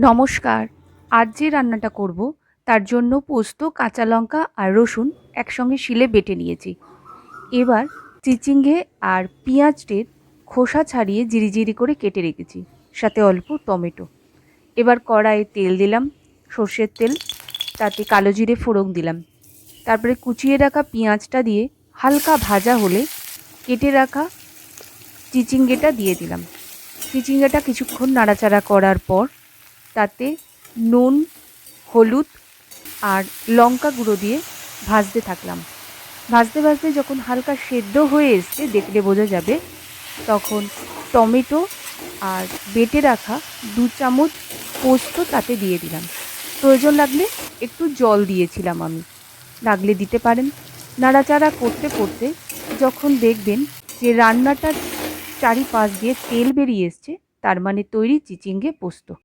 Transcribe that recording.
নমস্কার। আজ যে রান্নাটা করব তার জন্য পোস্ত, কাঁচা লঙ্কা আর রসুন একসঙ্গে শিলে বেটে নিয়েছি। এবার চিচিঙ্গে আর পেঁয়াজটের খোসা ছাড়িয়ে জিরি করে কেটে রেখেছি, সাথে অল্প টমেটো। এবার কড়াইয়ে তেল দিলাম, সর্ষের তেল, তাতে কালো জিরে ফোড়ন দিলাম। তারপরে কুচিয়ে রাখা পেঁয়াজটা দিয়ে হালকা ভাজা হলে কেটে রাখা চিচিঙ্গেটা দিয়ে দিলাম। চিচিঙ্গাটা কিছুক্ষণ নাড়াচাড়া করার পর তাতে নুন, হলুদ আর লঙ্কা গুঁড়ো দিয়ে ভাজতে থাকলাম। ভাজতে ভাজতে যখন হালকা সেদ্ধ হয়ে এসছে, দেখলে বোঝা যাবে, তখন টমেটো আর বেটে রাখা 2 চামচ পোস্ত তাতে দিয়ে দিলাম। প্রয়োজন লাগলে একটু জল দিয়েছিলাম আমি, লাগলে দিতে পারেন। নাড়াচাড়া করতে করতে যখন দেখবেন যে রান্নাটার চারিপাশ দিয়ে তেল বেরিয়ে এসছে, তার মানে তৈরি চিচিঙ্গে পোস্ত।